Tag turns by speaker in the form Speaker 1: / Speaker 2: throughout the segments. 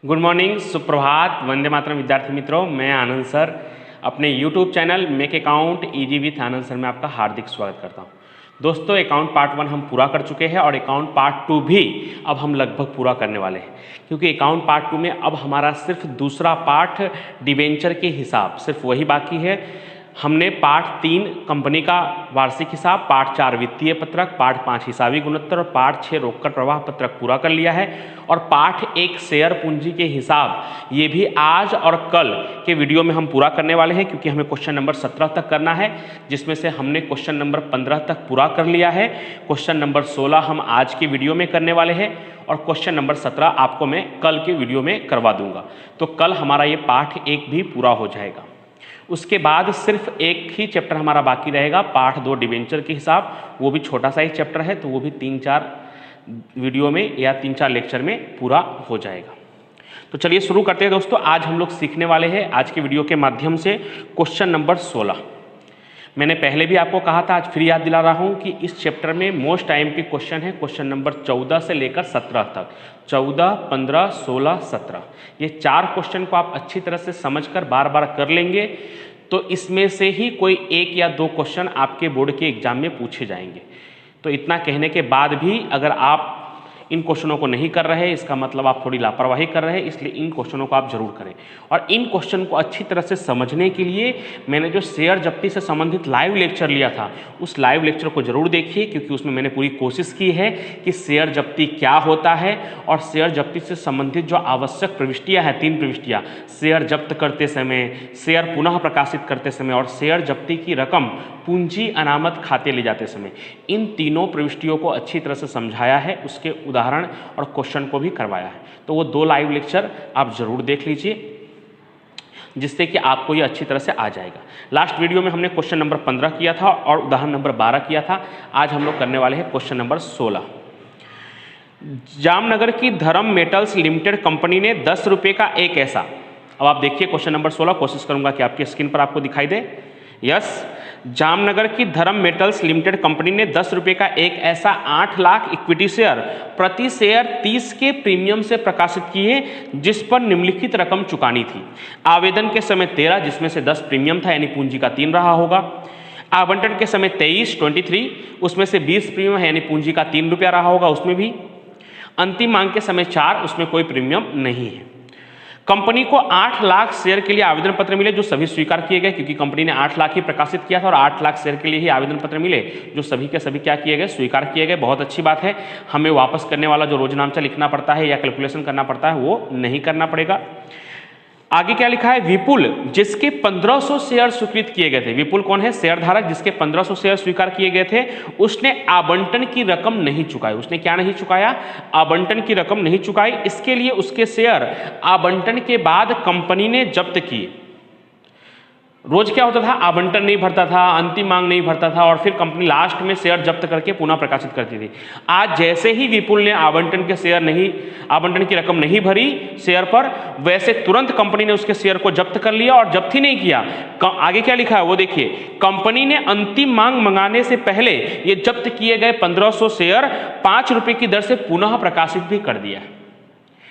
Speaker 1: Good morning, सुप्रभात, वंदे मातरम विद्यार्थी मित्रों। मैं आनंद सर अपने YouTube channel make account easy with Anand sir में आपका हार्दिक स्वागत करता हूं। दोस्तों, अकाउंट पार्ट 1 हम पूरा कर चुके हैं और अकाउंट पार्ट 2 भी अब हम लगभग पूरा करने वाले हैं, क्योंकि अकाउंट पार्ट 2 में अब हमारा सिर्फ दूसरा पार्ट डिबेंचर के हिसाब सिर्फ वही बाकी है। हमने पार्ट 3 कंपनी का वार्षिक हिसाब, पार्ट 4 वित्तीय पत्रक, पार्ट 5 हिसाबी गुणोत्तर और पार्ट 6 रोकड़ प्रवाह पत्रक पूरा कर लिया है। और पार्ट 1 शेयर पूंजी के हिसाब ये भी आज और कल के वीडियो में हम पूरा करने वाले हैं, क्योंकि हमें क्वेश्चन नंबर 17 तक करना है, जिसमें से हमने क्वेश्चन नंबर 15 तक पूरा कर लिया है। क्वेश्चन नंबर 16 हम आज के वीडियो में करने वाले हैं और क्वेश्चन नंबर 17 आपको मैं कल के वीडियो में करवा दूंगा। तो कल हमारा ये पार्ट 1 भी पूरा हो जाएगा। उसके बाद सिर्फ एक ही चैप्टर हमारा बाकी रहेगा, पार्ट 2 डिबेंचर के हिसाब। वो भी छोटा सा ही चैप्टर है, तो वो भी 3-4 वीडियो में या 3-4 लेक्चर में पूरा हो जाएगा। तो चलिए शुरू करते हैं दोस्तों। आज हम लोग सीखने वाले हैं आज के वीडियो के माध्यम से क्वेश्चन नंबर 16। मैंने पहले भी आपको कहा था, आज फिर याद दिला रहा हूं कि इस चैप्टर में मोस्ट टाइम के क्वेश्चन है क्वेश्चन नंबर 14 से लेकर 17 तक। 14, 15, 16, 17 ये 4 क्वेश्चन को आप अच्छी तरह से समझकर बार बार कर लेंगे तो इसमें से ही कोई 1 या 2 क्वेश्चन आपके बोर्ड के एग्जाम में पूछे जाएंगे। तो इतना कहने के बाद भी अगर आप इन क्वेश्चनों को नहीं कर रहे हैं, इसका मतलब आप थोड़ी लापरवाही कर रहे हैं, इसलिए इन क्वेश्चनों को आप जरूर करें। और इन क्वेश्चन को अच्छी तरह से समझने के लिए मैंने जो शेयर जब्ती से संबंधित लाइव लेक्चर लिया था, उस लाइव लेक्चर को जरूर देखिए, क्योंकि उसमें मैंने पूरी कोशिश की है कि शेयर जब्ती क्या होता है और शेयर जब्ती से संबंधित जो आवश्यक प्रविष्टियाँ हैं, 3 प्रविष्टियाँ, शेयर जब्त करते समय, शेयर पुनः प्रकाशित करते समय और शेयर जब्ती की रकम पूंजी अनामत खाते ले जाते समय, इन तीनों प्रविष्टियों को अच्छी तरह से समझाया है, उसके उदाहरण और क्वेश्चन को भी करवाया है। तो वो 2 लाइव लेक्चर आप जरूर देख लीजिए, जिससे कि आपको ये अच्छी तरह से आ जाएगा। लास्ट वीडियो में हमने क्वेश्चन नंबर 15 किया था और उदाहरण नंबर 12 किया था। आज हम लोग करने वाले हैं क्वेश्चन नंबर 16। जामनगर की धर्म मेटल्स लिमिटेड कंपनी ने 10 रुपये का एक ऐसा, अब आप देखिए क्वेश्चन नंबर 16, कोशिश करूंगा कि आपकी स्क्रीन पर आपको दिखाई दे। यस, जामनगर की धर्म मेटल्स लिमिटेड कंपनी ने 10 रुपये का एक ऐसा 8 लाख इक्विटी शेयर प्रति शेयर 30 के प्रीमियम से प्रकाशित किए, जिस पर निम्नलिखित रकम चुकानी थी। आवेदन के समय 13, जिसमें से 10 प्रीमियम था, यानी पूंजी का 3 रहा होगा। आवंटन के समय 23, उसमें से 20 प्रीमियम है, यानी पूंजी का 3 रुपया रहा होगा उसमें भी। अंतिम मांग के समय 4, उसमें कोई प्रीमियम नहीं है। कंपनी को 8 लाख शेयर के लिए आवेदन पत्र मिले, जो सभी स्वीकार किए गए, क्योंकि कंपनी ने 8 लाख ही प्रकाशित किया था और 8 लाख शेयर के लिए ही आवेदन पत्र मिले, जो सभी के सभी क्या किए गए, स्वीकार किए गए। बहुत अच्छी बात है। हमें वापस करने वाला जो रोजनामचा लिखना पड़ता है या कैलकुलेशन करना पड़ता है, वो नहीं करना पड़ेगा। आगे क्या लिखा है, विपुल जिसके 1500 शेयर स्वीकृत किए गए थे। विपुल कौन है, शेयर धारक जिसके 1500 शेयर स्वीकार किए गए थे, उसने आवंटन की रकम नहीं चुकाई। उसने क्या नहीं चुकाया, आवंटन की रकम नहीं चुकाई। इसके लिए उसके शेयर आवंटन के बाद कंपनी ने जब्त किए। रोज क्या होता था, आवंटन नहीं भरता था, अंतिम मांग नहीं भरता था और फिर कंपनी लास्ट में शेयर जब्त करके पुनः प्रकाशित करती थी। आज जैसे ही विपुल ने आवंटन की रकम नहीं भरी शेयर पर, वैसे तुरंत कंपनी ने उसके शेयर को जब्त कर लिया और जब्त ही नहीं किया। आगे क्या लिखा है वो देखिए, कंपनी ने अंतिम मांग मंगाने से पहले ये जब्त किए गए 1500 शेयर 5 रुपये की दर से पुनः प्रकाशित भी कर दिया।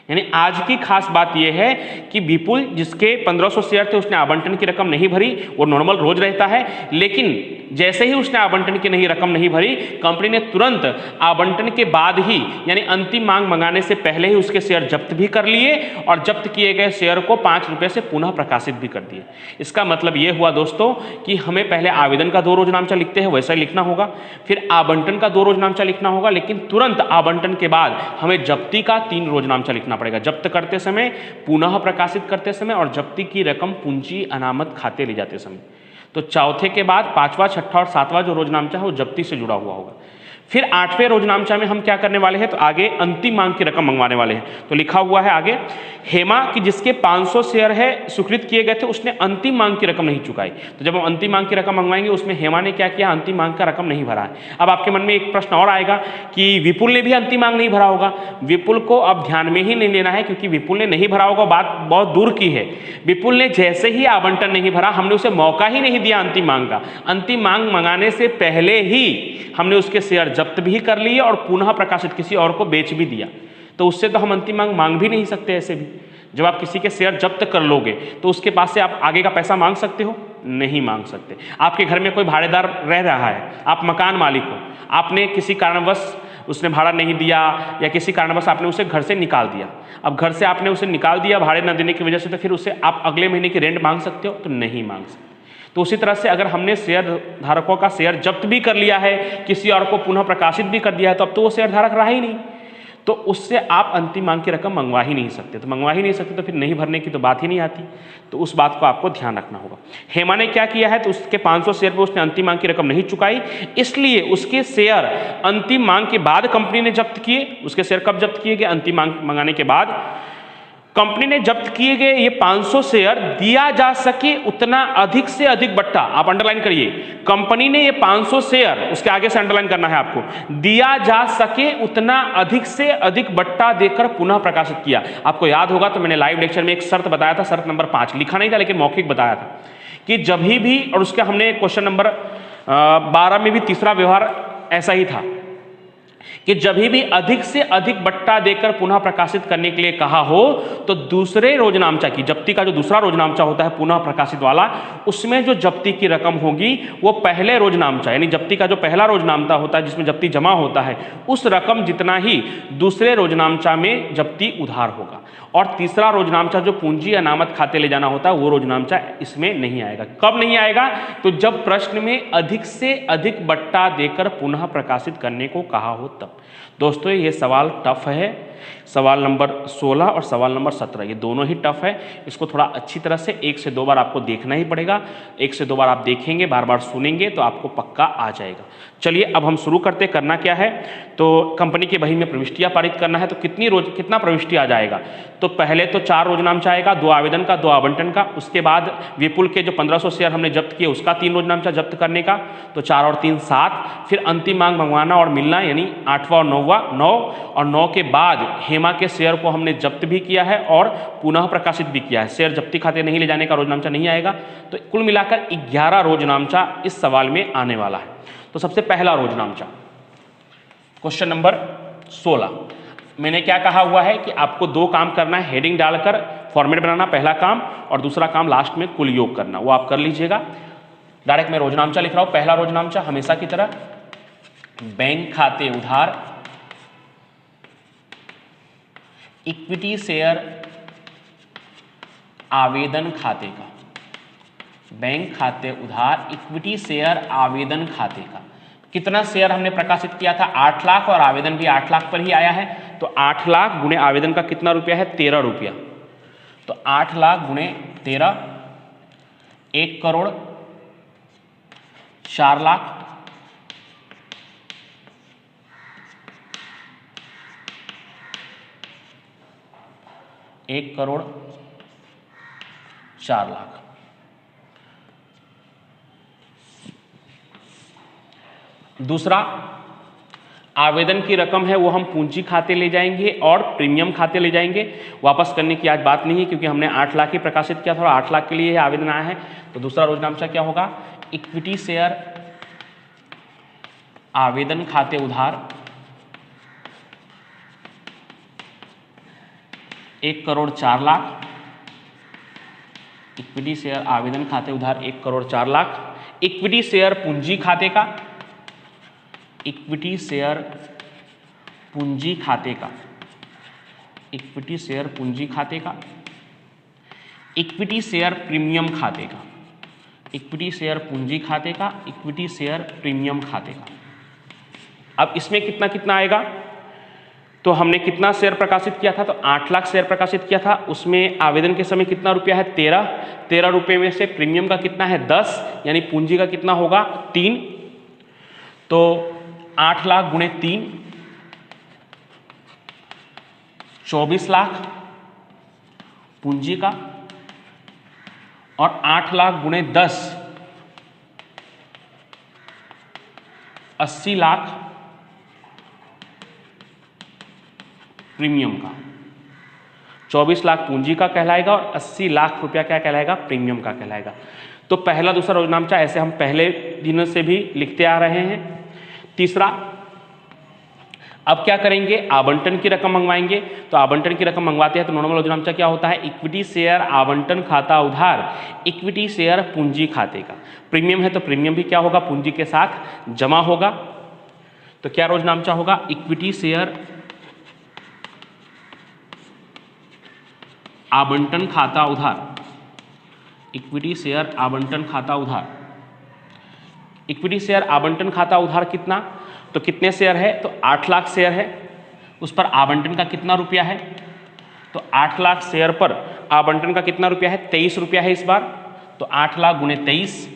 Speaker 1: यानी आज की खास बात यह है कि विपुल जिसके 1500 शेयर थे, उसने आवंटन की रकम नहीं भरी। वो नॉर्मल रोज रहता है, लेकिन जैसे ही उसने आवंटन की रकम नहीं भरी, कंपनी ने तुरंत आवंटन के बाद ही, यानी अंतिम मांग मंगाने से पहले ही उसके शेयर जब्त भी कर लिए और जब्त किए गए शेयर को 5 रुपये से पुनः प्रकाशित भी कर दिए। इसका मतलब ये हुआ दोस्तों कि हमें पहले आवेदन का 2 रोजनामचा लिखते हैं वैसा ही लिखना होगा, फिर आवंटन का 2 रोजनामचा लिखना होगा, लेकिन तुरंत आवंटन के बाद हमें जब्ती का 3 रोजनामचा लिखना पड़ेगा। जब्त करते समय, पुनः प्रकाशित करते समय और जब्ती की रकम पूंजी अनामत खाते ले जाते समय। तो चौथे के बाद 5वां, 6ठा और 7वां जो रोजनामचा है वो जब्ती से जुड़ा हुआ होगा। फिर 8वें रोजनामचा में हम क्या करने वाले हैं, तो आगे अंतिम मांग की रकम मंगवाने वाले हैं। तो लिखा हुआ है आगे, हेमा की जिसके 500 शेयर है स्वीकृत किए गए थे, उसने अंतिम मांग की रकम नहीं चुकाई। तो जब हम अंतिम मांग की रकम मंगवाएंगे, उसमें हेमा ने क्या किया, अंतिम मांग का रकम नहीं भरा है। अब आपके मन में एक प्रश्न और आएगा कि विपुल ने भी अंतिम मांग नहीं भरा होगा। विपुल को अब ध्यान में ही नहीं लेना है, क्योंकि विपुल ने नहीं भरा होगा, बात बहुत दूर की है। विपुल ने जैसे ही आवंटन नहीं भरा, हमने उसे मौका ही नहीं दिया अंतिम मांग का। अंतिम मांग मंगाने से पहले ही हमने उसके शेयर जब्त भी कर लिए और पुनः प्रकाशित किसी और को बेच भी दिया। तो उससे तो हम अंतिम मांग भी नहीं सकते ऐसे भी। जब आप किसी के शेयर जब्त कर लोगे तो उसके पास से आप आगे का पैसा मांग सकते हो? नहीं मांग सकते। आपके घर में कोई भाड़ेदार रह रहा है, आप मकान मालिक हो, आपने किसी कारणवश उसने भाड़ा नहीं दिया या किसी कारणवश आपने उसे घर से निकाल दिया। अब घर से आपने उसे निकाल दिया भाड़े न देने की वजह से, तो फिर उसे आप अगले महीने की रेंट मांग सकते हो? तो नहीं मांग सकते। तो उसी तरह से अगर हमने शेयर धारकों का शेयर जब्त भी कर लिया है, किसी और को पुनः प्रकाशित भी कर दिया है, तो अब तो वो शेयर धारक रहा ही नहीं, तो उससे आप अंतिम मांग की रकम मंगवा ही नहीं सकते। तो मंगवा ही नहीं सकते तो फिर नहीं भरने की तो बात ही नहीं आती। तो उस बात को आपको ध्यान रखना होगा। हेमा ने क्या किया है, तो उसके 500 शेयर पर उसने अंतिम मांग की रकम नहीं चुकाई, इसलिए उसके शेयर अंतिम मांग के बाद कंपनी ने जब्त किए। उसके शेयर कब जब्त किए गए? अंतिम मांग मंगाने के बाद कंपनी ने जब्त किए गए ये 500 शेयर दिया जा सके उतना अधिक से अधिक बट्टा, आप अंडरलाइन करिए, कंपनी ने ये 500 शेयर, उसके आगे से अंडरलाइन करना है आपको, दिया जा सके उतना अधिक से अधिक बट्टा देकर पुनः प्रकाशित किया। आपको याद होगा तो मैंने लाइव लेक्चर में एक शर्त बताया था, शर्त नंबर 5 लिखा नहीं था लेकिन मौखिक बताया था कि जब भी, और उसका हमने क्वेश्चन नंबर 12 में भी तीसरा व्यवहार ऐसा ही था कि जब भी अधिक से अधिक बट्टा देकर पुनः प्रकाशित करने के लिए कहा हो तो दूसरे रोजनामचा की, जब्ती का जो दूसरा रोजनामचा होता है पुनः प्रकाशित वाला, उसमें जो जब्ती की रकम होगी वो पहले रोजनामचा, यानी जब्ती का जो पहला रोजनामचा होता है जिसमें जब्ती जमा होता है, उस रकम जितना ही दूसरे रोजनामचा में जब्ती उधार होगा। और तीसरा रोजनामचा जो पूंजी अनामत खाते ले जाना होता है वो रोजनामचा इसमें नहीं आएगा। कब नहीं आएगा? तो जब प्रश्न में अधिक से अधिक बट्टा देकर पुनः प्रकाशित करने को कहा हो तब। दोस्तों ये सवाल टफ है, सवाल नंबर 16 और सवाल नंबर 17 ये दोनों ही टफ है। इसको थोड़ा अच्छी तरह से 1 से 2 बार आपको देखना ही पड़ेगा। 1 से 2 बार आप देखेंगे, बार बार सुनेंगे तो आपको पक्का आ जाएगा। चलिए अब हम शुरू करते। करना क्या है, तो कंपनी के बही में प्रविष्टियां पारित करना है। तो कितना प्रविष्टि आ जाएगा? तो पहले तो 4 रोजनामचा आएगा, 2 आवेदन का, 2 आवंटन का। उसके बाद विपुल के जो 1500 शेयर हमने जब्त किए उसका 3 रोजनामचा जब्त करने का, तो 4 और 3 7। फिर अंतिम मांग मंगवाना और मिलना, यानी 8वां और 9वां 9, और 9 के बाद हेमा के शेयर को हमने जब्त भी किया है और पुनः प्रकाशित भी किया है। शेयर जब्ती खाते नहीं ले जाने का रोजनामचा नहीं आएगा। तो कुल मिलाकर 11 रोजनामचा इस सवाल में आने वाला है। तो सबसे पहला रोजनामचा, क्वेश्चन नंबर 16, मैंने क्या कहा हुआ है कि आपको 2 काम करना है, हेडिंग डालकर फॉर्मेट बनाना पहला काम, और दूसरा काम लास्ट में कुल योग करना, वो आप कर लीजिएगा। डायरेक्ट मैं रोजनामचा लिख रहा हूं। पहला रोजनामचा हमेशा की तरह बैंक खाते उधार इक्विटी शेयर आवेदन खाते का, बैंक खाते उधार इक्विटी शेयर आवेदन खाते का। कितना शेयर हमने प्रकाशित किया था? 8 लाख, और आवेदन भी 8 लाख पर ही आया है। तो 8 लाख गुणे आवेदन का कितना रुपया है? 13 रुपया। तो 8 लाख गुणे 13, 1 करोड़ 4 लाख। एक करोड़ 4 लाख। दूसरा आवेदन की रकम है वो हम पूंजी खाते ले जाएंगे और प्रीमियम खाते ले जाएंगे। वापस करने की आज बात नहीं है क्योंकि हमने 8 लाख ही प्रकाशित किया था और 8 लाख के लिए आवेदन आया है। तो दूसरा रोजनामचा क्या होगा? इक्विटी शेयर आवेदन खाते उधार 1 करोड़ 4 लाख। इक्विटी शेयर आवेदन खाते उधार 1 करोड़ 4 लाख। इक्विटी शेयर पूंजी खाते का, इक्विटी शेयर पूंजी खाते का, इक्विटी शेयर पूंजी खाते का, इक्विटी शेयर प्रीमियम खाते का, इक्विटी शेयर पूंजी खाते का, इक्विटी शेयर प्रीमियम खाते का। अब इसमें कितना कितना आएगा? तो हमने कितना शेयर प्रकाशित किया था? तो 8 लाख शेयर प्रकाशित किया था। उसमें आवेदन के समय कितना रुपया है? 13 रुपये में से प्रीमियम का कितना है? 10, यानी पूंजी का कितना होगा? 3। तो 8 लाख गुणे 3 24 लाख पूंजी का, और 8 लाख गुणे 10 80 लाख प्रीमियम का। 24 लाख पूंजी का कहलाएगा और 80 लाख रुपया क्या कहलाएगा? प्रीमियम का कहलाएगा। तो पहला दूसरा रोजनामचा ऐसे हम पहले दिनों से भी लिखते आ रहे हैं। तीसरा अब क्या करेंगे, आवंटन की रकम मंगवाएंगे। तो आवंटन की रकम मंगवाते हैं तो नॉर्मल योजनांचा क्या होता है, इक्विटी शेयर आवंटन खाता उधार इक्विटी शेयर पूंजी खाते का। प्रीमियम है तो प्रीमियम भी क्या होगा, पूंजी के साथ जमा होगा। तो क्या रोजनामचा होगा, इक्विटी शेयर आवंटन खाता उधार इक्विटी शेयर आवंटन खाता उधार। इक्विटी शेयर आवंटन खाता उधार कितना, तो कितने शेयर है, तो 8 लाख शेयर है, उस पर आवंटन का कितना रुपया है, तो 8 लाख शेयर पर आवंटन का कितना रुपया है, 23 रुपया है इस बार। तो 8 लाख गुणे 23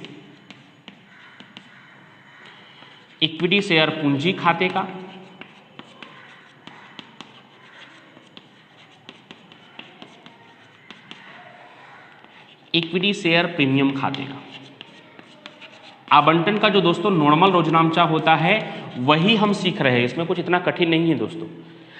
Speaker 1: इक्विटी शेयर पूंजी खाते का, इक्विटी शेयर प्रीमियम खाते का। आवंटन का जो दोस्तों नॉर्मल रोजनामचा होता है वही हम सीख रहे हैं, इसमें कुछ इतना कठिन नहीं है दोस्तों।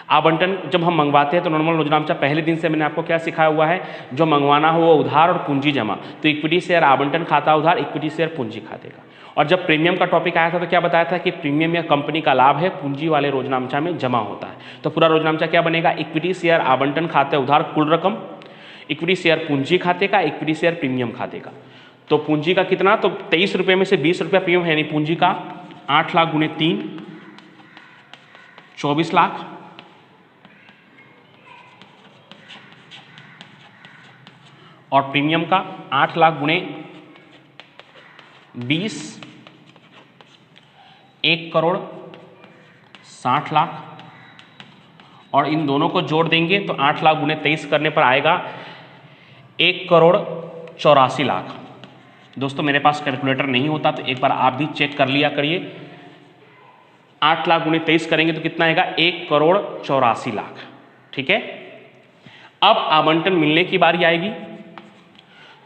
Speaker 1: आवंटन जब हम मंगवाते हैं तो नॉर्मल रोजनामचा पहले दिन से मैंने आपको क्या सिखाया हुआ है, जो मंगवाना हो वो उधार और पूंजी जमा। तो इक्विटी शेयर आवंटन खाता उधार इक्विटी शेयर पूंजी खाते का। और जब प्रीमियम का टॉपिक आया था तो क्या बताया था कि प्रीमियम या कंपनी का लाभ है पूंजी वाले रोजनामचा में जमा होता है। तो पूरा रोजनामचा क्या बनेगा, इक्विटी शेयर आवंटन खाते उधार कुल रकम, इक्विटी शेयर पूंजी खाते का, इक्विटी शेयर प्रीमियम खाते का। तो पूंजी का कितना, तो 23 रुपये में से 20 रुपया प्रीमियम है, यानी पूंजी का 8 लाख गुणे 3 24 लाख, और प्रीमियम का 8 लाख गुणे 20 1 करोड़ 60 लाख, और इन दोनों को जोड़ देंगे तो 8 लाख गुणे 23 करने पर आएगा 1 करोड़ 84 लाख। दोस्तों मेरे पास कैलकुलेटर नहीं होता तो एक बार आप भी चेक कर लिया करिए। 8 लाख गुणे 23 करेंगे तो कितना आएगा, 1 करोड़ 84 लाख। ठीक है, अब आवंटन मिलने की बारी आएगी।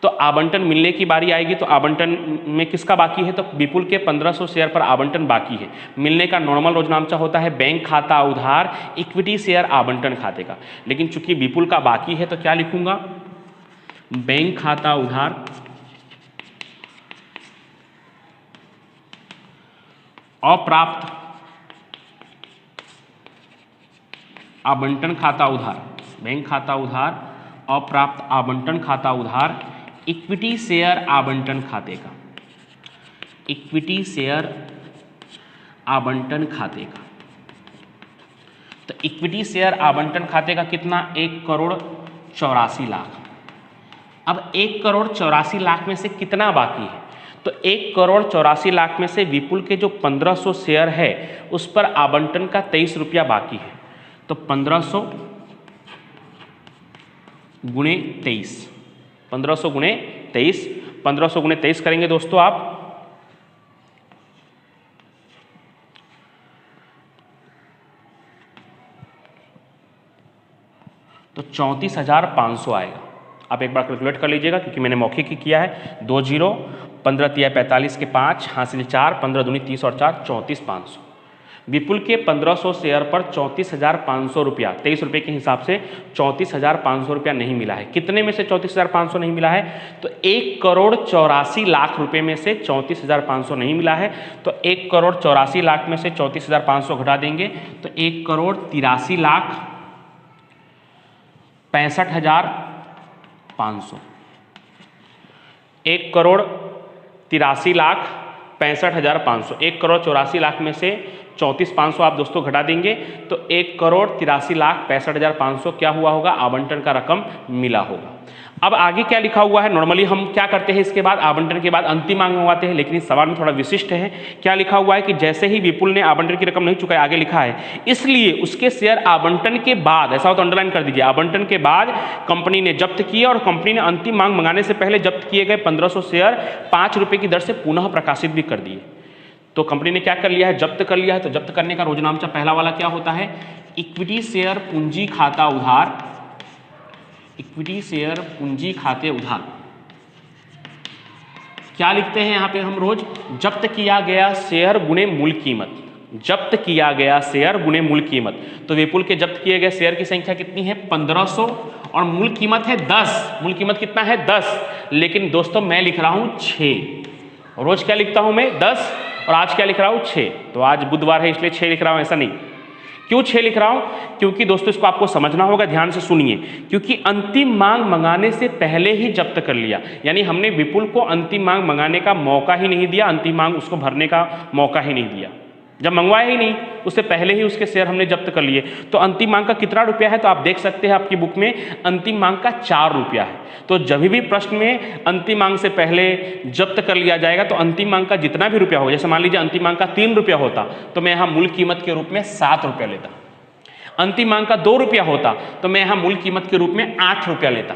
Speaker 1: तो आवंटन मिलने की बारी आएगी तो आवंटन में किसका बाकी है, तो विपुल के 1500 शेयर पर आवंटन बाकी है। मिलने का नॉर्मल रोजनामचा होता है बैंक खाता उधार इक्विटी शेयर आवंटन खाते का, लेकिन चूंकि विपुल का बाकी है तो क्या लिखूंगा, बैंक खाता उधार अप्राप्त आवंटन खाता उधार, बैंक खाता उधार अप्राप्त आवंटन खाता उधार इक्विटी शेयर आवंटन खाते का, इक्विटी शेयर आवंटन खाते का। तो इक्विटी शेयर आवंटन खाते का कितना, 1 करोड़ 84 लाख। अब 1 करोड़ 84 लाख में से कितना बाकी है, तो 1 करोड़ 84 लाख में से विपुल के जो 1500 शेयर है उस पर आवंटन का 23 रुपया बाकी है। तो 1500 गुणे 23, 1500 गुणे 23, 1500 गुणे 23 करेंगे दोस्तों आप, तो 34,500 आएगा। आप एक बार कैलकुलेट कर लीजिएगा क्योंकि मैंने मौखिक ही किया है। 2 0 15 तिया 45 के 5 हासिल 4 15 दूनी 30 और 4 34,500। विपुल के 1500 शेयर पर 34,500 रुपया 23 रुपये के हिसाब से 34,500 रुपया नहीं मिला है। कितने में से 34,500 नहीं मिला है, तो 1 करोड़ 84 लाख रुपए में से 34,500 नहीं मिला है। तो 1 करोड़ 84 लाख में से 34,500 घटा देंगे तो 1 करोड़ 83 लाख 65,500, 1 करोड़ 83 लाख 65,500। 1 करोड़ 84 लाख में से 34,500 आप दोस्तों घटा देंगे तो 1 करोड़ 83 लाख 65,500 क्या हुआ होगा, आवंटन का रकम मिला होगा। अब आगे क्या लिखा हुआ है, नॉर्मली हम क्या करते हैं इसके बाद आवंटन के बाद अंतिम मांग मंगवाते हैं, लेकिन इस सवाल में थोड़ा विशिष्ट है। क्या लिखा हुआ है कि जैसे ही विपुल ने आवंटन की रकम नहीं चुकाई, आगे लिखा है इसलिए उसके शेयर आवंटन के बाद, ऐसा हो तो अंडरलाइन कर दीजिए, आवंटन के बाद कंपनी ने जब्त किए और कंपनी ने अंतिम मांग मंगाने से पहले जब्त किए गए 1500 शेयर 5 रुपये की दर से पुनः प्रकाशित भी कर दिए। तो कंपनी ने क्या कर लिया है, जब्त कर लिया है। तो जब्त करने का रोजनामचा पहला वाला क्या होता है, इक्विटी शेयर पूंजी खाता उधार, इक्विटी शेयर पूंजी खाते उधार। क्या लिखते हैं यहाँ पे हम रोज, जब्त किया गया शेयर गुणे मूल कीमत, जब्त किया गया शेयर गुणे मूल कीमत। तो विपुल के जब्त किए गए शेयर की संख्या कितनी है, 1500 और मूल कीमत है 10। मूल कीमत कितना है, 10। लेकिन दोस्तों मैं लिख रहा हूं 6। रोज क्या लिखता हूं मैं, 10, और आज क्या लिख रहा हूं 6। तो आज बुधवार है इसलिए 6 लिख रहा हूं, ऐसा नहीं। क्यों 6 लिख रहा हूं? क्योंकि दोस्तों इसको आपको समझना होगा, ध्यान से सुनिए। क्योंकि अंतिम मांग मंगाने से पहले ही जब्त कर लिया, यानी हमने विपुल को अंतिम मांग मंगाने का मौका ही नहीं दिया, अंतिम मांग उसको भरने का मौका ही नहीं दिया। जब मंगवाया ही नहीं, उससे पहले ही उसके शेयर हमने जब्त कर लिए। तो अंतिम मांग का कितना रुपया है? तो आप देख सकते हैं आपकी बुक में अंतिम मांग का 4 रुपया है। तो जब भी प्रश्न में अंतिम मांग से पहले जब्त कर लिया जाएगा तो अंतिम मांग का जितना भी रुपया हो, जैसे मान लीजिए अंतिम मांग का 3 रुपया होता तो मैं यहाँ मूल कीमत के रूप में 7 रुपया लेता। अंतिम मांग का 2 रुपया होता तो मैं यहाँ मूल कीमत के रूप में 8 रुपया लेता।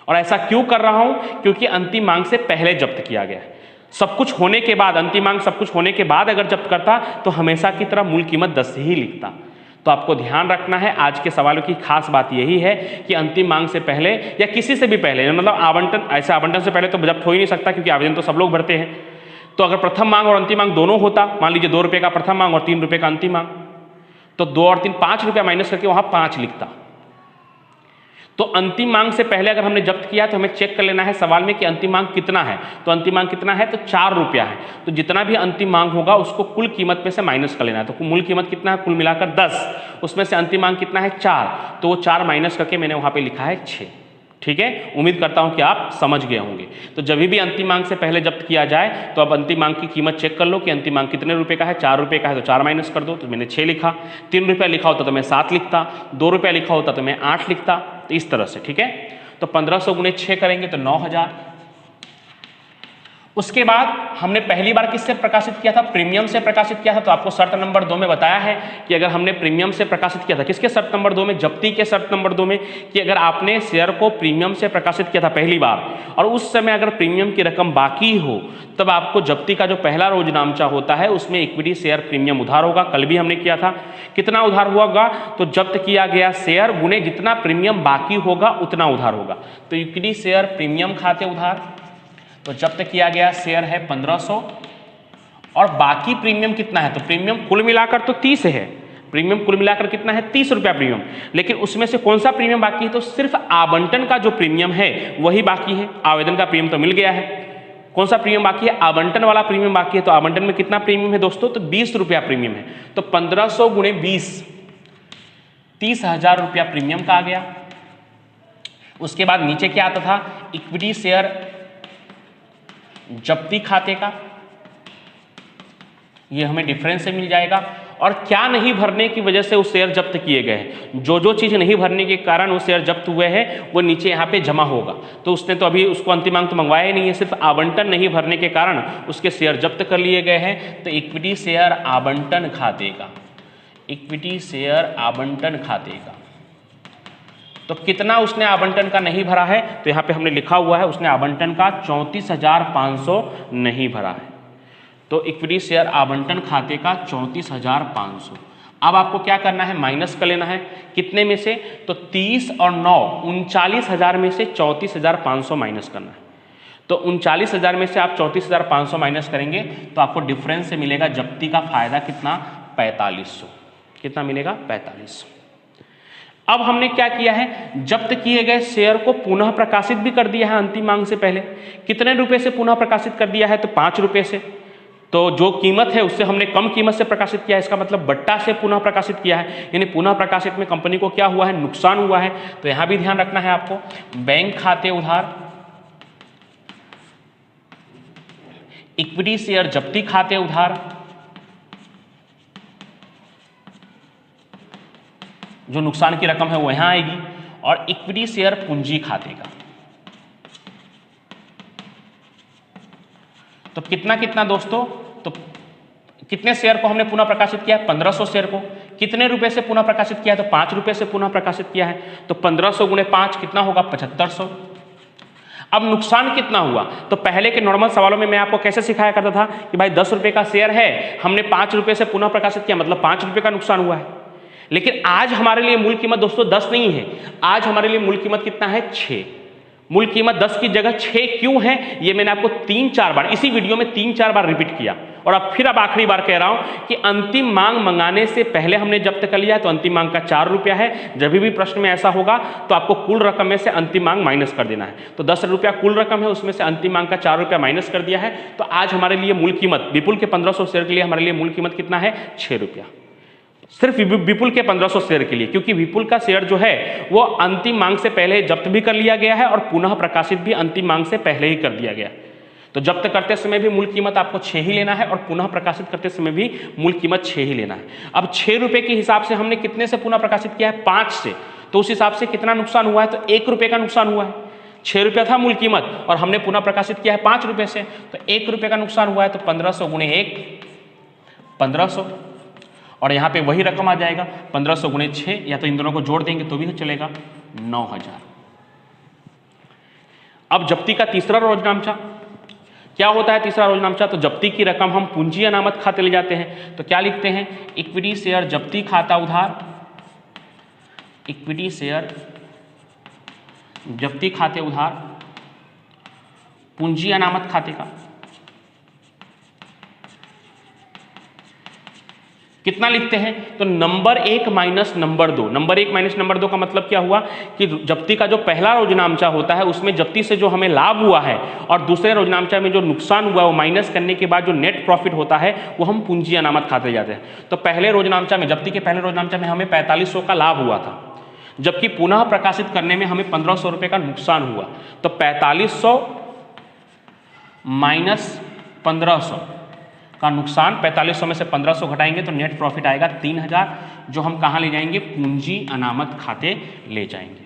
Speaker 1: और ऐसा क्यों कर रहा हूँ? क्योंकि अंतिम मांग से पहले जब्त किया गया है। सब कुछ होने के बाद, अंतिम मांग सब कुछ होने के बाद अगर जब्त करता तो हमेशा की तरह मूल कीमत 10 ही लिखता। तो आपको ध्यान रखना है, आज के सवालों की खास बात यही है कि अंतिम मांग से पहले या किसी से भी पहले, मतलब आवंटन, ऐसे आवंटन से पहले तो जब्त हो ही नहीं सकता क्योंकि आवेदन तो सब लोग भरते हैं। तो अगर प्रथम मांग और अंतिम मांग दोनों होता, मान लीजिए 2 रुपये का प्रथम मांग और 3 रुपये का अंतिम मांग, तो 2 और 3 5 रुपया माइनस करके वहां 5 लिखता। तो अंतिम मांग से पहले अगर हमने जब्त किया तो हमें चेक कर लेना है सवाल में कि अंतिम मांग कितना है। तो अंतिम मांग कितना है? तो 4 रुपया है। तो जितना भी अंतिम मांग होगा उसको कुल कीमत में से माइनस कर लेना है। तो मूल कीमत कितना है? कुल मिलाकर 10, उसमें से अंतिम मांग कितना है? 4, तो वो 4 माइनस करके मैंने वहां पे लिखा है 6। ठीक है, उम्मीद करता हूं कि आप समझ गए होंगे। तो जब भी अंतिम मांग से पहले जब्त किया जाए तो अब अंतिम मांग की कीमत चेक कर लो कि अंतिम मांग कितने रुपए का है। 4 रुपये का है तो 4 माइनस कर दो, तो मैंने 6 लिखा। 3 रुपया लिखा होता तो मैं 7 लिखता, 2 रुपया लिखा होता तो मैं 8 लिखता। तो इस तरह से, ठीक है। तो 1500 गुणे 6 करेंगे तो 9000। उसके बाद हमने पहली बार किससे प्रकाशित किया था? प्रीमियम से प्रकाशित किया था। तो आपको शर्त नंबर 2 में बताया है कि अगर हमने प्रीमियम से प्रकाशित किया था, किसके शर्त नंबर 2 में? जब्ती के शर्त नंबर 2 में, कि अगर आपने शेयर को प्रीमियम से प्रकाशित किया था पहली बार और उस समय अगर प्रीमियम की रकम बाकी हो तब आपको जब्ती का जो पहला रोजनामचा होता है उसमें इक्विटी शेयर प्रीमियम उधार होगा। कल भी हमने किया था। कितना उधार होगा? तो जब्त किया गया शेयर गुने जितना प्रीमियम बाकी होगा उतना उधार होगा। तो इक्विटी शेयर प्रीमियम खाते उधार, तो जब्त किया गया शेयर है 1500 और बाकी प्रीमियम कितना है? तो प्रीमियम कुल मिलाकर तो 30 है। प्रीमियम कुल मिलाकर कितना है? 30 रुपया प्रीमियम। लेकिन उसमें से कौन सा प्रीमियम बाकी है? तो सिर्फ आवंटन का जो प्रीमियम है वही बाकी है। आवेदन का प्रीमियम तो मिल गया है। कौन सा प्रीमियम बाकी है? आवंटन वाला प्रीमियम बाकी है। तो आवंटन में कितना प्रीमियम है दोस्तों? तो 20 रुपया प्रीमियम है। तो 1500 गुणे 20, 30,000 रुपया प्रीमियम का आ गया। उसके बाद नीचे क्या आता था? इक्विटी शेयर जब्ती खाते का, ये हमें डिफरेंस से मिल जाएगा। और क्या नहीं भरने की वजह से वो शेयर जब्त किए गए हैं, जो चीज नहीं भरने के कारण वो शेयर जब्त हुए हैं वो नीचे यहाँ पे जमा होगा। तो उसने तो अभी उसको अंतिम मांग तो मंगवाया ही नहीं है, सिर्फ आवंटन नहीं भरने के कारण उसके शेयर जब्त कर लिए गए हैं। तो इक्विटी शेयर आवंटन खाते का, इक्विटी शेयर आवंटन खाते का, तो कितना उसने आवंटन का नहीं भरा है? तो यहाँ पे हमने लिखा हुआ है उसने आवंटन का 34,500 नहीं भरा है। तो इक्विटी शेयर आवंटन खाते का 34,500। अब आपको क्या करना है? माइनस कर लेना है। कितने में से? तो 30 और 9 39,000 में से 34,500 माइनस करना है। तो 39,000 में से आप 34,500 माइनस करेंगे तो आपको डिफरेंस से मिलेगा जब्ती का फायदा कितना? 4500। कितना मिलेगा? 4500। अब हमने क्या किया है? जब्त किए गए शेयर को पुनः प्रकाशित भी कर दिया है अंतिम मांग से पहले। कितने रुपए से पुनः प्रकाशित कर दिया है? तो 5 रुपए से। तो जो कीमत है उससे हमने कम कीमत से प्रकाशित किया है, इसका मतलब बट्टा से पुनः प्रकाशित किया है। यानी पुनः प्रकाशित में कंपनी को क्या हुआ है? नुकसान हुआ है। तो यहां भी ध्यान रखना है आपको। बैंक खाते उधार, इक्विटी शेयर जब्ती खाते उधार, जो नुकसान की रकम है वो यहां आएगी, और इक्विटी शेयर पूंजी खाते का। तो कितना कितना दोस्तों? तो कितने शेयर को हमने पुनः प्रकाशित किया है? 1500 शेयर को। कितने रुपए से पुनः प्रकाशित किया है? तो 5 रुपए से पुनः प्रकाशित किया है। तो 1500 गुणे 5 कितना होगा? 7500। अब नुकसान कितना हुआ? तो पहले के नॉर्मल सवालों में मैं आपको कैसे सिखाया करता था कि भाई 10 रुपए का शेयर है, हमने 5 रुपए से पुनः प्रकाशित किया, मतलब 5 रुपए का नुकसान हुआ है। लेकिन आज हमारे लिए मूल कीमत दोस्तों 10 नहीं है, आज हमारे लिए मूल कीमत कितना है? 6। मूल कीमत 10 की जगह 6 क्यों है? ये मैंने आपको 3-4 बार इसी वीडियो में 3-4 बार रिपीट किया, और अब आखिरी बार कह रहा हूं कि अंतिम मांग मंगाने से पहले हमने जब्त कर लिया है, तो अंतिम मांग का 4 रुपया है। जब भी प्रश्न में ऐसा होगा तो आपको कुल रकम में से अंतिम मांग माइनस कर देना है। तो 10 रुपया कुल रकम है, उसमें से अंतिम मांग का 4 रुपया माइनस कर दिया है। तो आज हमारे लिए मूल कीमत विपुल के 1500 शेयर के लिए हमारे लिए मूल कीमत कितना है? 6 रुपया। सिर्फ विपुल के 1500 शेयर के लिए, क्योंकि विपुल का शेयर जो है वो अंतिम मांग से पहले जब्त भी कर लिया गया है और पुनः प्रकाशित भी अंतिम मांग से पहले ही कर दिया गया। तो जब्त करते समय भी मूल कीमत आपको 6 ही लेना है और पुनः प्रकाशित करते समय भी मूल कीमत 6 ही लेना है। अब 6 रुपये के हिसाब से हमने कितने से पुनः प्रकाशित किया है? 5 से। तो उस हिसाब से कितना नुकसान हुआ है? तो 1 रुपये का नुकसान हुआ है। 6 रुपया था मूल कीमत और हमने पुनः प्रकाशित किया है 5 रुपये से, तो 1 रुपये का नुकसान हुआ है। तो 1500 गुणे 1 1500, और यहाँ पे वही रकम आ जाएगा 1500 गुणे 6, या तो इन दोनों को जोड़ देंगे तो भी चलेगा, 9000। अब जब्ती का तीसरा रोजनामचा क्या होता है? तीसरा रोजनामचा, तो जब्ती की रकम हम पूंजी अनामत खाते ले जाते हैं। तो क्या लिखते हैं? इक्विटी शेयर जब्ती खाता उधार, इक्विटी शेयर जब्ती खाते उधार पूंजी अनामत खाते का कितना लिखते हैं? तो number 1 minus number 2। Number 1 minus number 2 का मतलब क्या हुआ कि जब्ती का जो पहला रोजनामचा होता है उसमें जब्ती से जो हमें लाभ हुआ है और दूसरे रोजनामचा में जो नुकसान हुआ वो माइनस करने के बाद जो नेट प्रॉफिट होता है वो हम पूंजी अनामत खाते जाते हैं। तो पहले रोजनामचा में, जब्ती के पहले रोजनामचा में हमें 4500 का लाभ हुआ था, जबकि पुनः प्रकाशित करने में हमें 1500 रुपये का नुकसान हुआ। तो 4500 माइनस 1500 का नुकसान, 4500 में से 1500 घटाएंगे तो नेट प्रॉफिट आएगा 3000, जो हम कहाँ ले जाएंगे? पूंजी अनामत खाते ले जाएंगे।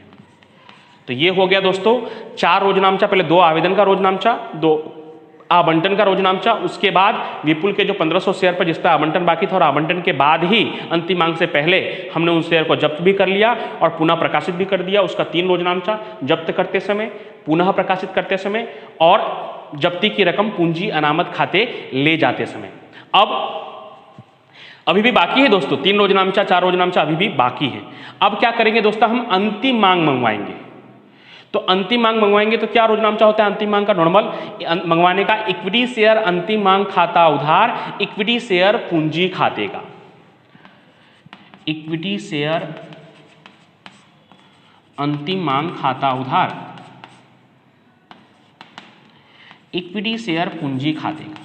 Speaker 1: तो ये हो गया दोस्तों 4 रोजनामचा, पहले 2 आवेदन का रोजनामचा, 2 आवंटन का रोजनामचा, उसके बाद विपुल के जो 1500 शेयर पर जिस पर आवंटन बाकी था और आवंटन के बाद ही अंतिम मांग से पहले हमने उन शेयर को जब्त भी कर लिया और पुनः प्रकाशित भी कर दिया, उसका 3 रोजनामचा, जब्त करते समय, पुनः प्रकाशित करते समय और जब्ती की रकम पूंजी अनामत खाते ले जाते समय। अब अभी भी बाकी है दोस्तों, 3 रोजनामचा 4 रोजनामचा अभी भी बाकी है। अब क्या करेंगे दोस्तों? हम अंतिम मांग मंगवाएंगे। तो अंतिम मांग मंगवाएंगे तो क्या रोजनामचा होता है अंतिम मांग का? नॉर्मल मंगवाने का, इक्विटी शेयर अंतिम मांग खाता उधार, इक्विटी शेयर पूंजी खाते का, इक्विटी शेयर अंतिम मांग खाता उधार, इक्विटी शेयर पूंजी खाते का।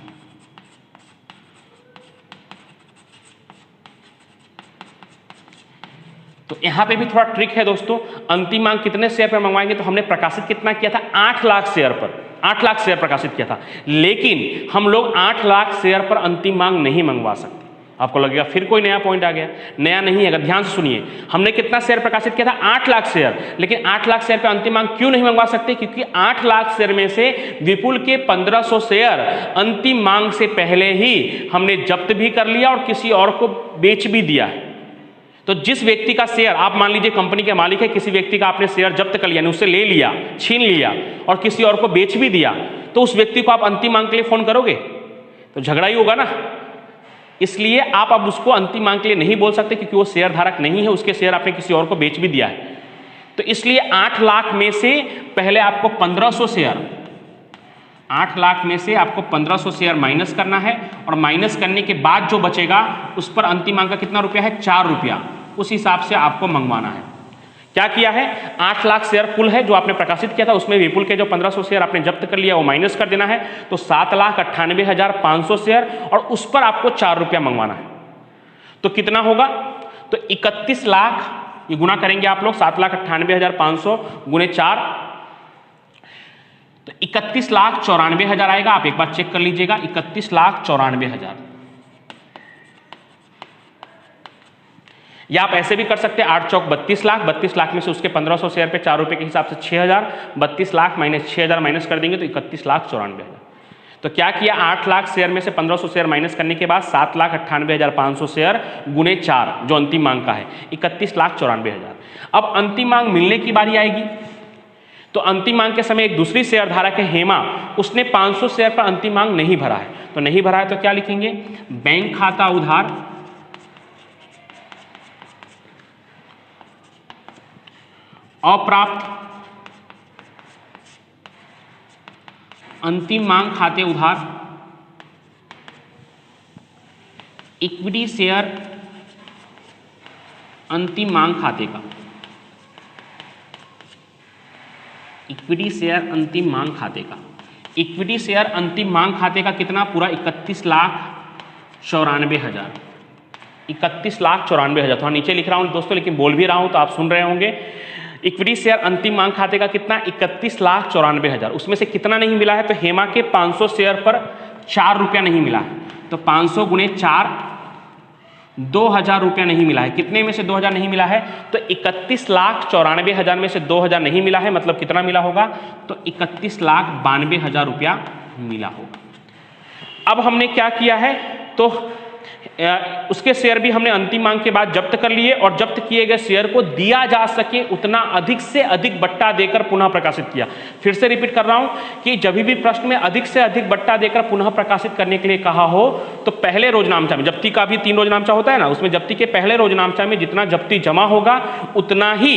Speaker 1: तो यहां पे भी थोड़ा ट्रिक है दोस्तों। अंतिम मांग कितने शेयर पर मंगवाएंगे? तो हमने प्रकाशित कितना किया था? 8 लाख शेयर पर, 8 लाख शेयर प्रकाशित किया था, लेकिन हम लोग 8 लाख शेयर पर अंतिम मांग नहीं मंगवा सकते। आपको लगेगा फिर कोई नया पॉइंट आ गया, नया नहीं है। अगर ध्यान से सुनिए, हमने कितना शेयर प्रकाशित किया था? 8 लाख शेयर, लेकिन 8 लाख शेयर पे अंतिम मांग क्यों नहीं मंगवा सकते? क्योंकि 8 लाख शेयर में से विपुल के 1500 शेयर अंतिम मांग से पहले ही हमने जब्त भी कर लिया और किसी और को बेच भी दिया है। तो जिस व्यक्ति का शेयर, आप मान लीजिए कंपनी के मालिक है, किसी व्यक्ति का आपने शेयर जब्त कर लिया, उससे ले लिया, छीन लिया और किसी और को बेच भी दिया, तो उस व्यक्ति को आप अंतिम मांग के लिए फोन करोगे? तो झगड़ा ही होगा ना। इसलिए आप अब उसको अंतिम मांग के लिए नहीं बोल सकते, क्योंकि वो शेयर धारक नहीं है, उसके शेयर आपने किसी और को बेच भी दिया है। तो इसलिए 8 लाख में से पहले आपको 1500 शेयर, 8 लाख में से आपको 1500 शेयर माइनस करना है और माइनस करने के बाद जो बचेगा उस पर अंतिम मांग का कितना रुपया है? 4 रुपया। उस हिसाब से आपको मंगवाना है। क्या किया है? 8 लाख शेयर कुल है जो आपने प्रकाशित किया था, उसमें विपुल के जो 1500 शेयर आपने जब्त कर लिया वो माइनस कर देना है। तो 7,98,500 शेयर और उस पर आपको 4 रुपया मंगवाना है। तो कितना होगा? तो 31 लाख, ये गुना करेंगे आप लोग, 7,98,500 गुणे 4, तो 31,94,000 आएगा। आप एक बार चेक कर लीजिएगा, 31,94,000। या आप ऐसे भी कर सकते हैं, 8 चौक 32 लाख, 32 लाख में से उसके 1500 शेयर पे 4 रुपये के हिसाब से 6,000, 32 लाख माइनस 6,000 माइनस कर देंगे तो 31,94,000। तो क्या किया? 8 लाख शेयर में से 1500 शेयर माइनस करने के बाद 7,98,500 शेयर गुणे 4 जो अंतिम मांग का है, 31,94,000। अब अंतिम मांग मिलने की बारी आएगी। तो अंतिम मांग के समय एक दूसरी शेयर धारक है हेमा, उसने 500 शेयर पर अंतिम मांग नहीं भरा है। तो नहीं भरा है तो क्या लिखेंगे? बैंक खाता उधार अप्राप्त अंतिम मांग खाते उधार, इक्विटी शेयर अंतिम मांग खाते का, इक्विटी शेयर अंतिम मांग खाते का। इक्विटी शेयर अंतिम मांग खाते का कितना? पूरा 31,94,000। 31,94,000। थोड़ा नीचे लिख रहा हूँ दोस्तों, लेकिन बोल भी रहा हूँ तो आप सुन रहे होंगे। इक्विटी शेयर अंतिम मांग खाते का कितना, 31,94,000। उसमें से कितना नहीं मिला है, तो हेमा के 500 शेयर पर 4 रुपया नहीं मिला है, तो 500 गुणे 4 2,000 रुपया नहीं मिला है। कितने में से 2,000 नहीं मिला है, तो 31,94,000 में से 2,000 नहीं मिला है, मतलब कितना मिला होगा, तो 31,92,000 रुपया मिला होगा। अब हमने क्या किया है, तो उसके शेयर भी हमने अंतिम मांग के बाद जब्त कर लिए, और जब्त किए गए शेयर को दिया जा सके उतना अधिक से अधिक बट्टा देकर पुनः प्रकाशित किया। फिर से रिपीट कर रहा हूं कि जब भी प्रश्न में अधिक से अधिक बट्टा देकर पुनः प्रकाशित करने के लिए कहा हो, तो पहले रोजनामचा में, जब्ती का भी 3 रोजनामचा होता है ना, उसमें जब्ती के पहले रोजनामचा में जितना जब्ती जमा होगा उतना ही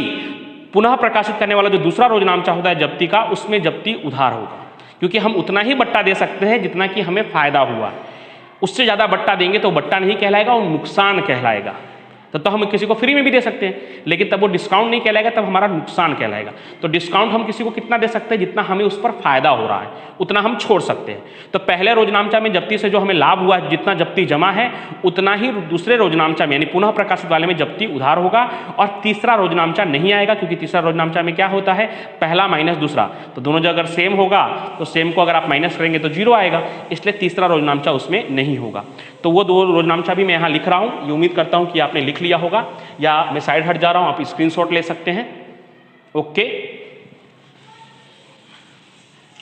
Speaker 1: पुनः प्रकाशित करने वाला जो दूसरा रोजनामचा होता है जब्ती का, उसमें जब्ती उधार होगा, क्योंकि हम उतना ही बट्टा दे सकते हैं जितना कि हमें फायदा हुआ। उससे ज़्यादा बट्टा देंगे तो बट्टा नहीं कहलाएगा, वो नुकसान कहलाएगा। तो हम किसी को फ्री में भी दे सकते हैं, लेकिन तब वो डिस्काउंट नहीं कहलाएगा, तब हमारा नुकसान कहलाएगा। तो डिस्काउंट हम किसी को कितना दे सकते हैं, जितना हमें उस पर फायदा हो रहा है उतना हम छोड़ सकते हैं। तो पहले रोजनामचा में जब्ती से जो हमें लाभ हुआ है, जितना जब्ती जमा है उतना ही दूसरे रोजनामचा में यानी पुनः प्रकाशित वाले में जब्ती उधार होगा, और तीसरा रोजनामचा नहीं आएगा, क्योंकि तीसरा रोजनामचा में क्या होता है, पहला माइनस दूसरा, तो दोनों जगह अगर सेम होगा तो सेम को अगर आप माइनस करेंगे तो 0 आएगा, इसलिए तीसरा रोजनामचा उसमें नहीं होगा। तो वो 2 रोजनामचा भी मैं यहाँ लिख रहा हूँ, ये उम्मीद करता हूँ कि आपने लिख लिया होगा, या मैं साइड हट जा रहा हूं, आप स्क्रीनशॉट ले सकते हैं। ओके,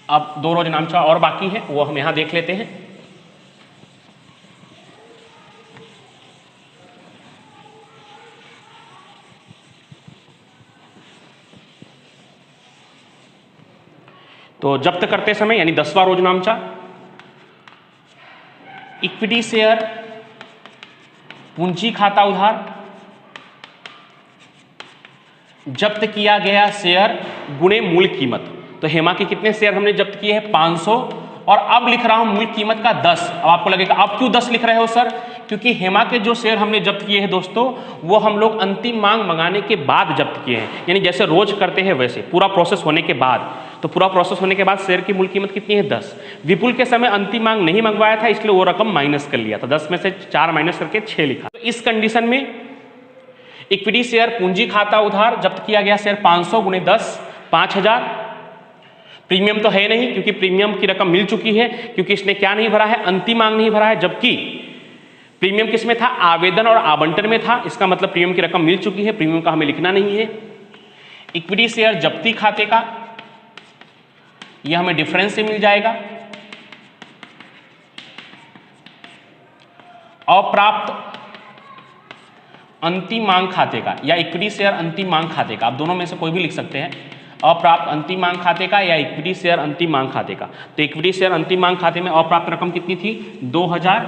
Speaker 1: अब 2 रोजनामचा और बाकी है, वो हम यहां देख लेते हैं। तो जब्त करते समय यानी 10वां रोजनामचा, इक्विटी शेयर पूंजी खाता उधार, जब्त किया गया शेयर गुणे मूल कीमत। तो हेमा के कितने शेयर हमने जब्त किए हैं, 500, और अब लिख रहा हूं मूल कीमत का 10। अब आपको लगेगा आप क्यों 10 लिख रहे हो सर, क्योंकि हेमा के जो शेयर हमने जब्त किए हैं दोस्तों, वो हम लोग अंतिम मांग मंगाने के बाद जब्त किए हैं, यानी जैसे रोज करते हैं वैसे पूरा प्रोसेस होने के बाद। तो पूरा प्रोसेस होने के बाद शेयर की मूल कीमत कितनी है, 10। विपुल के समय अंतिम मांग नहीं मंगवाया था, इसलिए वो रकम माइनस कर लिया था, 10 में से 4 माइनस करके 6 लिखा। तो इस कंडीशन में इक्विटी शेयर पूंजी खाता उधार जब्त किया गया शेयर 500 गुणे 10 5,000। प्रीमियम तो है नहीं, क्योंकि प्रीमियम की रकम मिल चुकी है, क्योंकि इसने क्या नहीं भरा है, अंतिम मांग नहीं भरा है, जबकि प्रीमियम किसमें था, आवेदन और आवंटन में था। इसका मतलब प्रीमियम की रकम मिल चुकी है, प्रीमियम का हमें लिखना नहीं है। इक्विटी शेयर जब्ती खाते का, यह हमें डिफरेंस से मिल जाएगा। अप्राप्त अंतिम मांग खाते का या इक्विटी शेयर अंतिम मांग खाते का, आप दोनों में से कोई भी लिख सकते हैं, अप्राप्त अंतिम मांग खाते का या इक्विटी शेयर अंतिम मांग खाते का। तो इक्विटी शेयर अंतिम मांग खाते में अप्राप्त रकम कितनी थी, 2,000,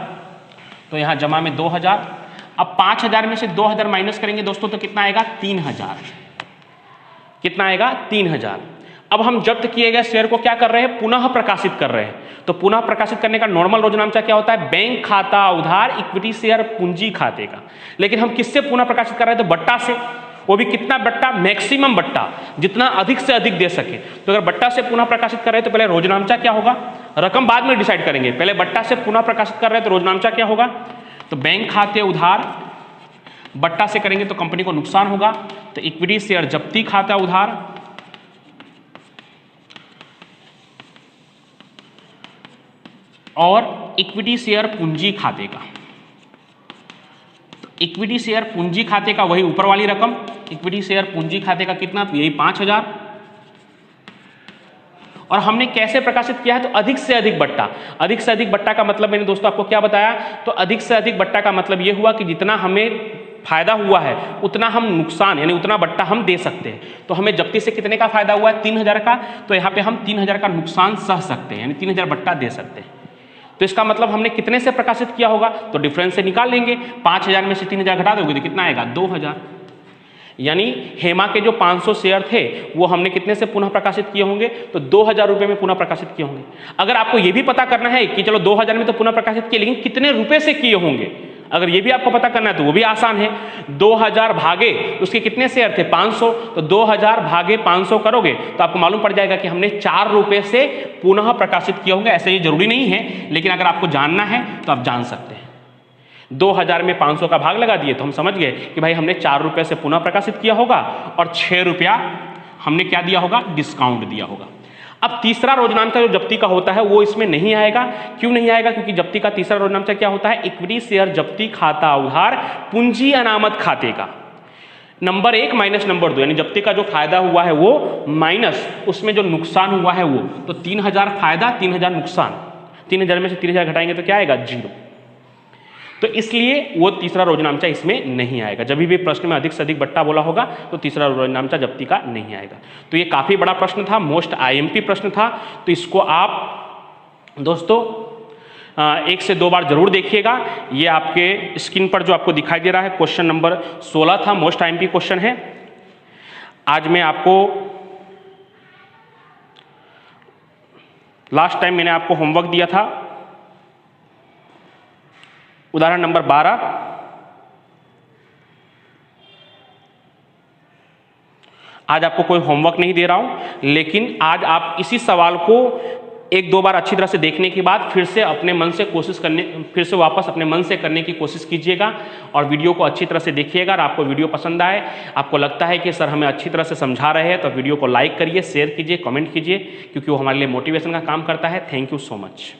Speaker 1: तो यहाँ जमा में 2,000। अब 5,000 में से 2,000 माइनस करेंगे दोस्तों, तो कितना आएगा, 3,000। कितना आएगा, 3,000। अब हम जब्त किए गए शेयर को क्या कर रहे हैं, पुनः प्रकाशित कर रहे हैं। तो पुनः प्रकाशित करने का नॉर्मल रोजनामचा क्या होता है, बैंक खाता उधार इक्विटी शेयर पूंजी खाते का। लेकिन हम किससे पुनः प्रकाशित कर रहे हैं, तो बट्टा से, वो भी कितना बट्टा, मैक्सिमम बट्टा, जितना अधिक से अधिक दे सके। तो अगर बट्टा से पुनः प्रकाशित कर रहे हैं तो पहले रोजनामचा क्या होगा, रकम बाद में डिसाइड करेंगे, पहले बट्टा से पुनः प्रकाशित कर रहे हैं तो रोजनामचा क्या होगा। तो बैंक खाते उधार बट्टा से करेंगे तो कंपनी को नुकसान होगा, तो इक्विटी शेयर जब्ती खाता उधार और इक्विटी शेयर पूंजी खाते का। इक्विटी शेयर पूंजी खाते का वही ऊपर वाली रकम, इक्विटी शेयर पूंजी खाते का कितना, यही 5,000। और हमने कैसे प्रकाशित किया है, तो अधिक से अधिक बट्टा। अधिक से अधिक बट्टा का मतलब मैंने दोस्तों आपको क्या बताया, तो अधिक से अधिक बट्टा का मतलब यह हुआ कि जितना हमें फायदा हुआ है उतना हम नुकसान यानी उतना बट्टा हम दे सकते हैं। तो हमें जब्ती से कितने का फायदा हुआ है, 3,000 का, तो यहाँ पे हम 3,000 का नुकसान सह सकते हैं, यानी 3,000 बट्टा दे सकते हैं। तो इसका मतलब हमने कितने से प्रकाशित किया होगा, तो डिफरेंस से निकाल लेंगे। 5,000 में से 3,000 घटा दोगे तो कितना आएगा, 2,000। यानी हेमा के जो 500 शेयर थे वो हमने कितने से पुनः प्रकाशित किए होंगे, तो 2,000 रुपये में पुनः प्रकाशित किए होंगे। अगर आपको ये भी पता करना है कि चलो 2,000 में तो पुनः प्रकाशित किए, लेकिन कितने रुपए से किए होंगे, अगर ये भी आपको पता करना है तो वो भी आसान है। 2,000 भागे उसके कितने शेयर थे, 500, तो 2,000 भागे 500 करोगे तो आपको मालूम पड़ जाएगा कि हमने 4 रुपये से पुनः प्रकाशित किए होंगे। ऐसे ये जरूरी नहीं है, लेकिन अगर आपको जानना है तो आप जान सकते हैं। 2000 में 500 का भाग लगा दिए तो हम समझ गए कि भाई हमने 4 रुपये से पुनः प्रकाशित किया होगा और 6 रुपया हमने क्या दिया होगा, डिस्काउंट दिया होगा। अब तीसरा रोजनामचा जो जब्ती का होता है वो इसमें नहीं आएगा। क्यों नहीं आएगा? क्योंकि जब्ती का तीसरा रोजनामचा क्या होता है, इक्विटी शेयर जब्ती खाता उधार पूंजी अनामत खाते का नंबर 1 माइनस नंबर 2, यानी जब्ती का जो फायदा हुआ है वो माइनस उसमें जो नुकसान हुआ है वो, तो 3000 फायदा 3000 नुकसान, 3000 में से 3000 घटाएंगे तो क्या आएगा, 0। तो इसलिए वो तीसरा रोजनामचा इसमें नहीं आएगा। जब भी प्रश्न में अधिक से अधिक बट्टा बोला होगा तो तीसरा रोजनामचा जब्ती का नहीं आएगा। तो ये काफ़ी बड़ा प्रश्न था, मोस्ट IMP प्रश्न था, तो इसको आप दोस्तों 1 से 2 बार जरूर देखिएगा। ये आपके स्क्रीन पर जो आपको दिखाई दे रहा है क्वेश्चन नंबर 16 था, मोस्ट IMP क्वेश्चन है। आज मैं आपको लास्ट टाइम मैंने आपको होमवर्क दिया था उदाहरण नंबर 12। आज आपको कोई होमवर्क नहीं दे रहा हूं, लेकिन आज आप इसी सवाल को 1-2 बार अच्छी तरह से देखने के बाद फिर से अपने मन से कोशिश करने, फिर से वापस अपने मन से करने की कोशिश कीजिएगा और वीडियो को अच्छी तरह से देखिएगा। और आपको वीडियो पसंद आए, आपको लगता है कि सर हमें अच्छी तरह से समझा रहे हैं, तो वीडियो को लाइक करिए, शेयर कीजिए, कमेंट कीजिए, क्योंकि वो हमारे लिए मोटिवेशन का काम करता है। Thank you so much.